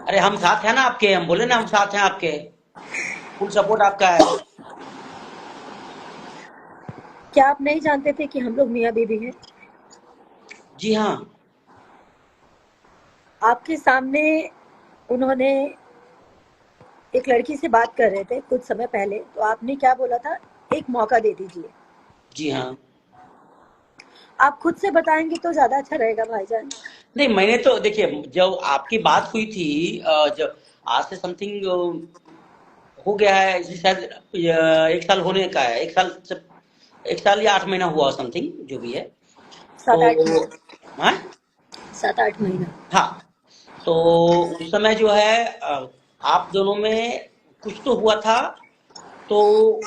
अरे हम साथ हैं ना आपके, हम बोले ना हम साथ हैं आपके, फुल सपोर्ट आपका है। क्या आप नहीं जानते थे कि हम लोग मियाँ बीवी हैं? जी हाँ। आपके सामने उन्होंने एक लड़की से बात कर रहे थे कुछ समय पहले, तो आपने क्या बोला था? एक मौका दे दीजिए। जी हाँ। आप खुद से बताएंगे तो ज्यादा अच्छा रहेगा भाईजान। नहीं, मैंने तो देखिए, जब आपकी बात हुई थी, जब आज से समथिंग हो गया है इसे शायद, 1 साल होने का है, 1 साल या 8 महीना हुआ समथिंग जो भी है। सात तो आठ महीना। हाँ। 7-8 महीना। हाँ, तो उस समय जो है आप दोनों में कुछ तो हुआ था। तो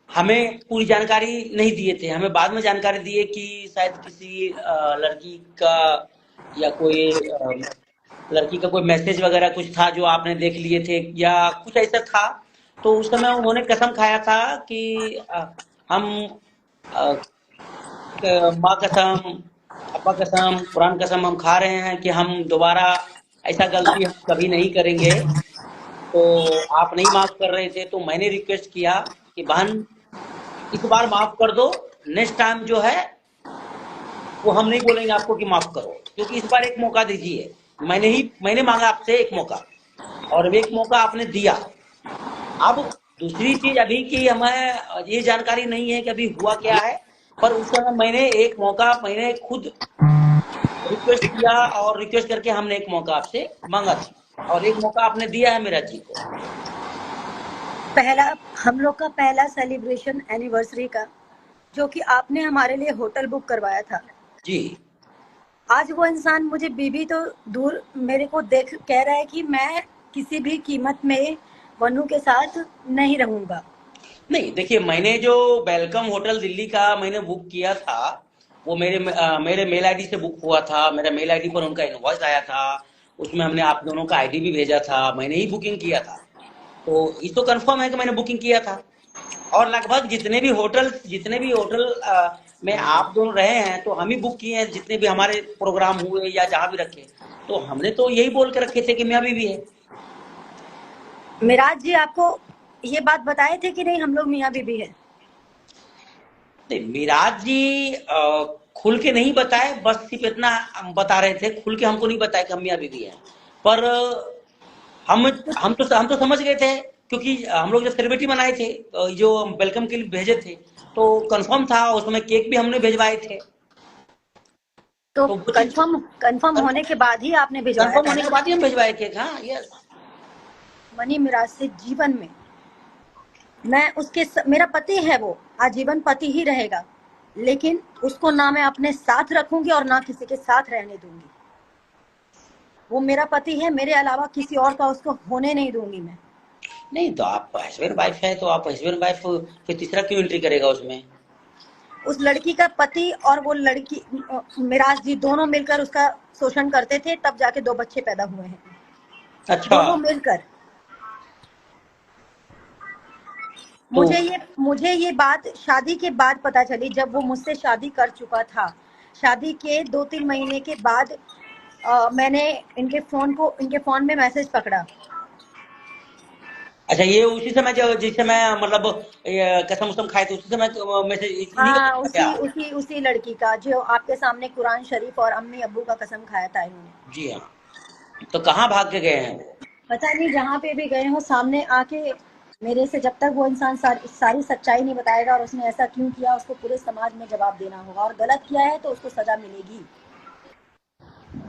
हमें पूरी जानकारी नहीं दिए थे, हमें बाद में जानकारी दिए कि शायद किसी लड़की का या कोई लड़की का कोई मैसेज वगैरह कुछ था जो आपने देख लिए थे या कुछ ऐसा था। तो उस समय उन्होंने कसम खाया था कि हम अ, माँ कसम, अब्बा कसम, कुरान कसम हम खा रहे हैं कि हम दोबारा ऐसा गलती हम कभी नहीं करेंगे। तो आप नहीं माफ कर रहे थे, तो मैंने रिक्वेस्ट किया कि बहन, इस बार माफ कर दो। नेक्स्ट टाइम जो है वो हम नहीं बोलेंगे आपको कि माफ करो, क्योंकि इस बार एक मौका दीजिए। मैंने मांगा आपसे एक मौका, और एक मौका आपने दिया। अब दूसरी चीज अभी की हमें ये जानकारी नहीं है कि अभी हुआ क्या है। पर उस समय मैंने एक मौका, मैंने खुद रिक्वेस्ट किया, और रिक्वेस्ट करके हमने एक मौका आपसे मांगा था, और एक मौका आपने दिया है मेरा जी को। पहला हम लोग का पहला सेलिब्रेशन एनिवर्सरी का, जो कि आपने हमारे लिए होटल बुक करवाया था। जी। आज वो इंसान मुझे बीबी तो दूर, मेरे को देख कह रहा है कि मैं किसी भी कीमत में वनु के साथ नहीं रहूंगा। नहीं, देखिए, मैंने जो वेलकम होटल दिल्ली का मैंने बुक किया था, वो मेरे मेल आईडी से बुक हुआ था। मेरा मेल आईडी पर उनका इनवॉइस आया था। उसमें हमने आप दोनों का आईडी भी भेजा था, मैंने ही बुकिंग किया था। तो ये तो कंफर्म है कि मैंने बुकिंग किया था। और लगभग जितने भी होटल में आप दोनों रहे हैं, तो हम ही बुक किए हैं, जितने भी हमारे प्रोग्राम हुए या जहां भी रखे। तो हमने तो यही बोल के रखे थे कि मियाँ बीवी है। मिराज जी आपको ये बात बताए थे कि नहीं हम लोग मियाँ बीबी हैं? नहीं, मिराज जी खुल के नहीं बताए, बस सिर्फ इतना बता रहे थे, खुल के हमको नहीं बताया कि हम मियाँ बीवी हैं। पर हम हम तो समझ गए थे, क्योंकि हम लोग जब सेलिब्रिटी बनाए थे, जो वेलकम के लिए भेजे थे, तो कंफर्म था, उसमें केक भी हमने भेजवाए थे। तो तो वो चीज कंफर्म कंफर्म होने के बाद ही आपने भिजवाया कंफर्म था होने के ना? बाद ही हम भेजवाए केक। हाँ, यस। मनी मिराज से जीवन में मैं मेरा पति है, वो आजीवन पति ही रहेगा। लेकिन उसको ना मैं अपने साथ रखूंगी और ना किसी के साथ रहने दूंगी। वो मेरा पति है, मेरे अलावा किसी और का उसको होने नहीं दूंगी मैं। नहीं, तो आप हस्बैंड वाइफ है, तो आप हस्बैंड वाइफ, फिर तीसरा क्यों एंट्री करेगा उसमें? उस लड़की का पति और वो लड़की, मिराज जी दोनों मिलकर उसका शोषण करते थे, तब जाके 2 बच्चे पैदा हुए हैं। अच्छा। दोनों मिलकर। तो मुझे ये बात शादी के बाद पता चली, जब वो मुझसे शादी कर चुका था। शादी के 2-3 महीने के बाद मैंने इनके फोन में मैसेज पकड़ा। अच्छा, ये उसी समय जो जिस समय मतलब कसम उसम खाए थे, उसी समय मैसेज इन्हीं का हाँ, था क्या? उसी लड़की का जो आपके सामने कुरान शरीफ और अम्मी अब्बू का कसम खाया था इन्होंने। जी हाँ। तो कहाँ भाग के गए हैं वो? पता नहीं जहाँ पे भी गए हो, सामने आके मेरे से जब तक वो इंसान सारी सच्चाई नहीं बताएगा और उसने ऐसा क्यों किया, उसको पूरे समाज में जवाब देना होगा, और गलत किया है तो उसको सजा मिलेगी।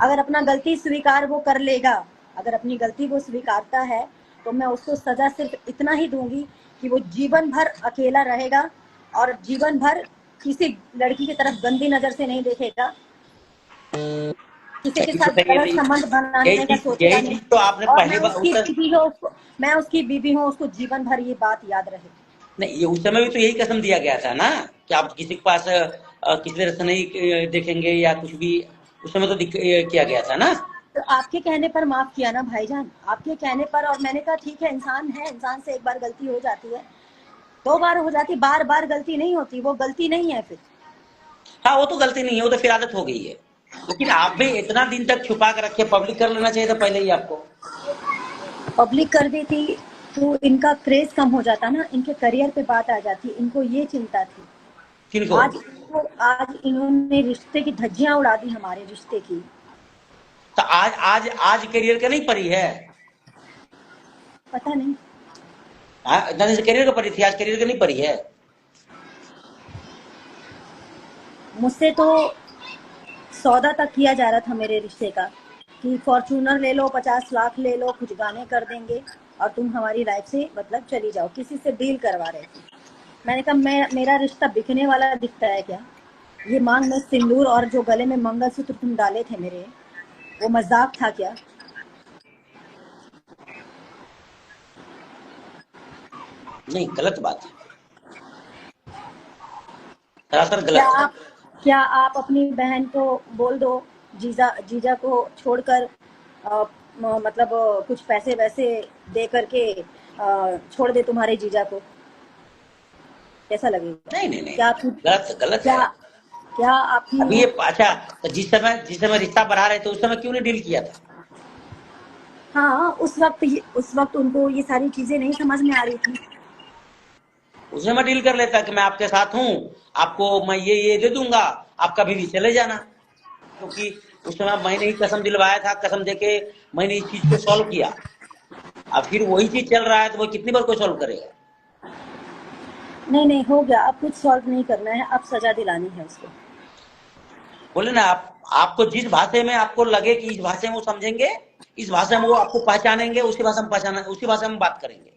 अगर अपना गलती स्वीकार वो कर लेगा, अगर अपनी गलती वो स्वीकारता है, तो मैं उसको सजा सिर्फ इतना ही दूंगी कि वो जीवन भर अकेला रहेगा और जीवन भर किसी लड़की की तरफ गंदी नजर से नहीं देखेगा, किसी के यही तो साथ सही गलत है। संबंध बनाने का सोचेगा यही नहीं। चीज तो आपने और पहली बार उस मैं उसकी बीवी हूँ, उसको जीवन भर ये बात याद रहे। नहीं, ये उस समय भी तो यही कसम दिया गया था ना, कि आप किसी के पास किसी तरह से नहीं देखेंगे या कुछ भी। उस समय तो किया गया था ना। तो आपके कहने पर माफ किया ना भाईजान, आपके कहने पर, और मैंने कहा ठीक है, इंसान है, इंसान से एक बार गलती हो जाती है, 2 बार हो जाती, बार बार गलती नहीं होती, वो गलती नहीं है फिर। हाँ, वो तो गलती नहीं है, वो तो फिर आदत हो गई है। लेकिन आप भी इतना दिन तक छुपा कर रखे, पब्लिक कर लेना चाहिए था पहले ही आपको। पब्लिक कर देती तो इनका क्रेज कम हो जाता ना, इनके करियर पे बात आ जाती, इनको ये चिंता थी। किनको? आज इन्होंने रिश्ते की धज्जियां उड़ा दी, हमारे रिश्ते की। तो आज आज आज करियर का नहीं परी है? पता नहीं। इतना दिन से करियर का परी थी, आज करियर का नहीं परी है? मुझसे तो सौदा तक किया जा रहा था मेरे रिश्ते का, कि फॉर्च्यूनर ले लो, 50 लाख ले लो, कुछ गाने कर देंगे और तुम हमारी लाइफ से मतलब चली जाओ, किसी से डील करवा रहे थे। मैंने कहा मेरा रिश्ता बिकने वाला दिखता है क्या? ये मांग में सिंदूर और जो गले में मंगलसूत्र तुम डाले थे मेरे, वो मजाक था क्या? नहीं, गलत बात है, सरासर क्या गलत है। आप क्या आप अपनी बहन को बोल दो, जीजा जीजा को छोड़कर मतलब कुछ पैसे वैसे दे करके छोड़ दे तुम्हारे जीजा को, कैसा लगेगा? नहीं नहीं नहीं, क्या आपकी गलत गलत क्या है। क्या अभी आपकी ये अच्छा, तो जिस समय रिश्ता बढ़ा रहे थे उस समय क्यों नहीं डील किया था? हाँ, उस वक्त उनको ये सारी चीजें नहीं समझ में आ रही थी। उस समय डील कर लेता कि मैं आपके साथ हूँ, आपको मैं ये दे दूंगा, आप कभी भी चले जाना। क्योंकि उस समय मैंने ही कसम दिलवाया था, कसम देके मैंने इस चीज को सॉल्व किया। अब फिर वही चीज चल रहा है तो वो कितनी बार कोई सॉल्व करेगा? नहीं नहीं, हो गया, अब कुछ सॉल्व नहीं करना है, अब सजा दिलानी है उसको। बोले ना, आपको जिस भाषा में आपको लगे कि इस भाषा में वो समझेंगे, इस भाषा में वो आपको पहचानेंगे, उसी भाषा में पहचाना, उसी भाषा में बात करेंगे।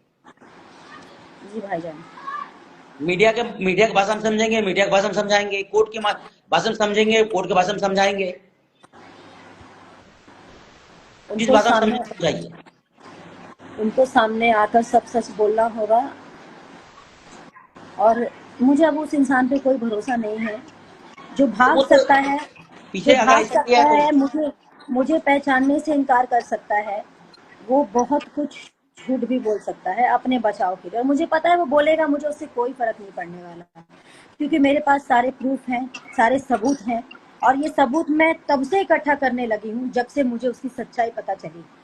जी भाईजान। मीडिया की भाषा में समझेंगे, मीडिया की भाषा में समझाएंगे, कोर्ट की भाषा में समझेंगे, कोर्ट की भाषा में समझाएंगे। जिस उनको भाषा में सामने समझे समझाइए। उनको सामने आकर सब सच बोलना होगा। और मुझे अब उस इंसान पे कोई भरोसा नहीं है जो तो भाग वो तो सकता है, पीछे अगर ऐसा किया तो मुझे मुझे पहचानने से इनकार कर सकता है। वो बहुत कुछ झूठ भी बोल सकता है अपने बचाव के लिए, और मुझे पता है वो बोलेगा, मुझे उससे कोई फर्क नहीं पड़ने वाला, क्योंकि मेरे पास सारे प्रूफ हैं, सारे सबूत हैं। और ये सबूत मैं तब से इकट्ठा करने लगी हूँ जब से मुझे उसकी सच्चाई पता चली।